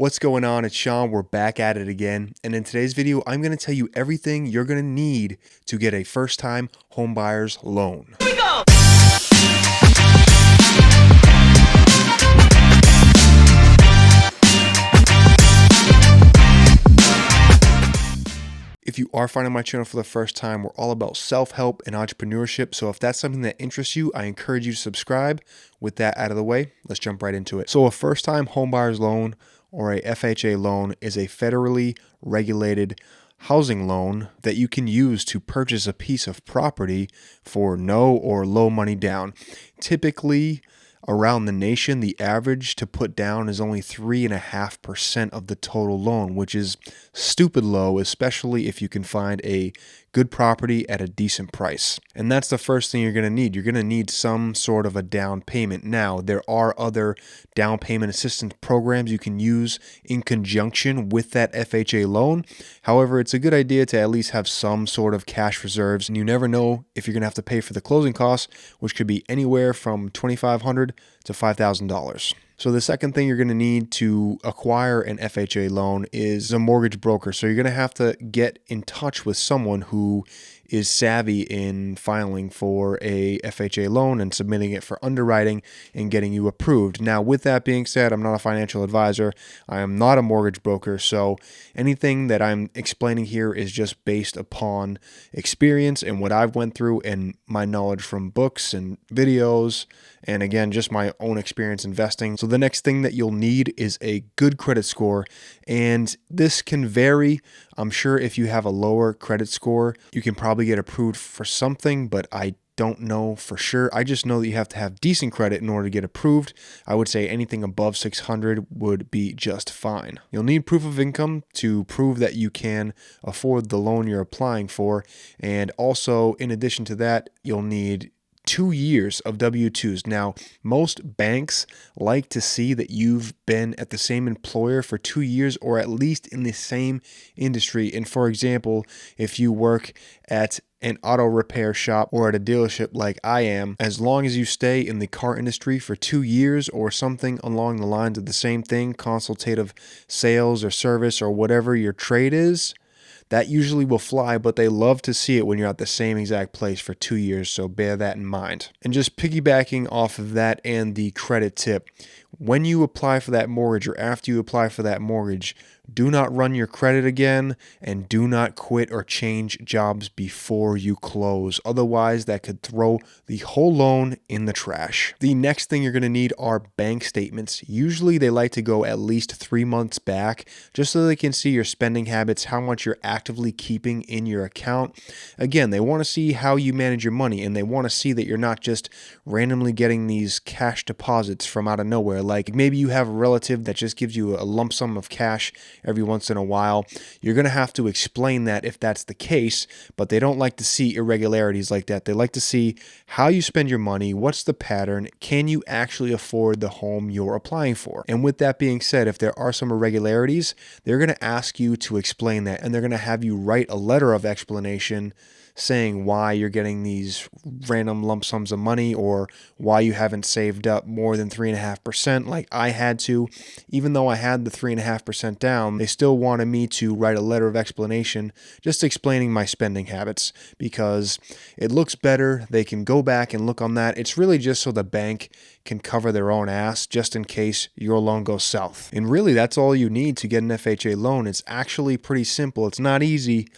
What's going on? It's Sean. We're back at it again. And in today's video, I'm going to tell you everything you're going to need to get a first-time homebuyer's loan. Here we go! If you are finding my channel for the first time, we're all about self-help and entrepreneurship. So if that's something that interests you, I encourage you to subscribe. With that out of the way, let's jump right into it. So a first-time homebuyer's loan, or a FHA loan, is a federally regulated housing loan that you can use to purchase a piece of property for no or low money down. Typically, around the nation, the average to put down is only 3.5% of the total loan, which is stupid low, especially if you can find a good property at a decent price. And that's the first thing you're going to need. You're going to need some sort of a down payment. Now, there are other down payment assistance programs you can use in conjunction with that FHA loan. However, it's a good idea to at least have some sort of cash reserves, and you never know if you're going to have to pay for the closing costs, which could be anywhere from $2,500 to $5,000. So the second thing you're going to need to acquire an FHA loan is a mortgage broker. So you're going to have to get in touch with someone who is savvy in filing for a FHA loan and submitting it for underwriting and getting you approved. Now, with that being said, I'm not a financial advisor. I am not a mortgage broker. So anything that I'm explaining here is just based upon experience and what I've went through and my knowledge from books and videos, and again, just my own experience investing. So the next thing that you'll need is a good credit score, and this can vary. I'm sure if you have a lower credit score, you can probably get approved for something, but I don't know for sure. I just know that you have to have decent credit in order to get approved. I would say anything above 600 would be just fine. You'll need proof of income to prove that you can afford the loan you're applying for, and also in addition to that, you'll need 2 years of W-2s. Now, most banks like to see that you've been at the same employer for 2 years or at least in the same industry. And for example, if you work at an auto repair shop or at a dealership like I am, as long as you stay in the car industry for 2 years or something along the lines of the same thing, consultative sales or service or whatever your trade is, that usually will fly, but they love to see it when you're at the same exact place for 2 years, so bear that in mind. And just piggybacking off of that and the credit tip, when you apply for that mortgage or after you apply for that mortgage, do not run your credit again and do not quit or change jobs before you close. Otherwise, that could throw the whole loan in the trash. The next thing you're going to need are bank statements. Usually they like to go at least 3 months back just so they can see your spending habits, how much you're actively keeping in your account. Again, they want to see how you manage your money, and they want to see that you're not just randomly getting these cash deposits from out of nowhere. Like maybe you have a relative that just gives you a lump sum of cash every once in a while. You're going to have to explain that if that's the case, but they don't like to see irregularities like that. They like to see how you spend your money, what's the pattern, can you actually afford the home you're applying for? And with that being said, if there are some irregularities, they're going to ask you to explain that, and they're going to have you write a letter of explanation saying why you're getting these random lump sums of money or why you haven't saved up more than 3.5% like I had to. Even though I had the 3.5% down, they still wanted me to write a letter of explanation just explaining my spending habits because it looks better. They can go back and look on that. It's really just so the bank can cover their own ass just in case your loan goes south. And really, that's all you need to get an FHA loan. It's actually pretty simple. It's not easy,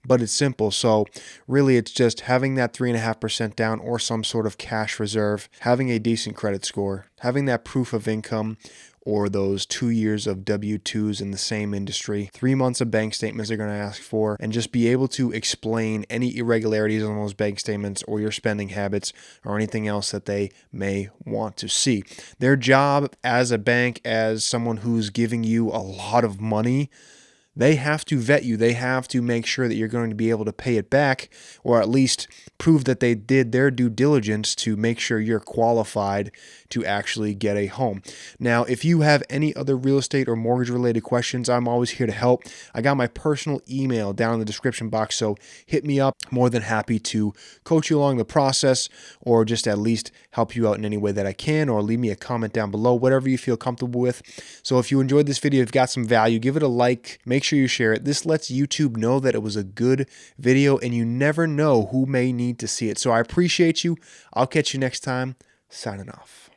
but it's simple. So really, it's just having that 3.5% down or some sort of cash reserve, having a decent credit score, having that proof of income or those 2 years of W-2s in the same industry, 3 months of bank statements they're going to ask for, and just be able to explain any irregularities on those bank statements or your spending habits or anything else that they may want to see. Their job as a bank, as someone who's giving you a lot of money, they have to vet you. They have to make sure that you're going to be able to pay it back, or at least prove that they did their due diligence to make sure you're qualified to actually get a home. Now, if you have any other real estate or mortgage related questions, I'm always here to help. I got my personal email down in the description box, so hit me up. More than happy to coach you along the process, or just at least help you out in any way that I can, or leave me a comment down below, whatever you feel comfortable with. So if you enjoyed this video, if you got some value, give it a like, make sure you share it. This lets YouTube know that it was a good video, and you never know who may need to see it. So I appreciate you. I'll catch you next time. Signing off.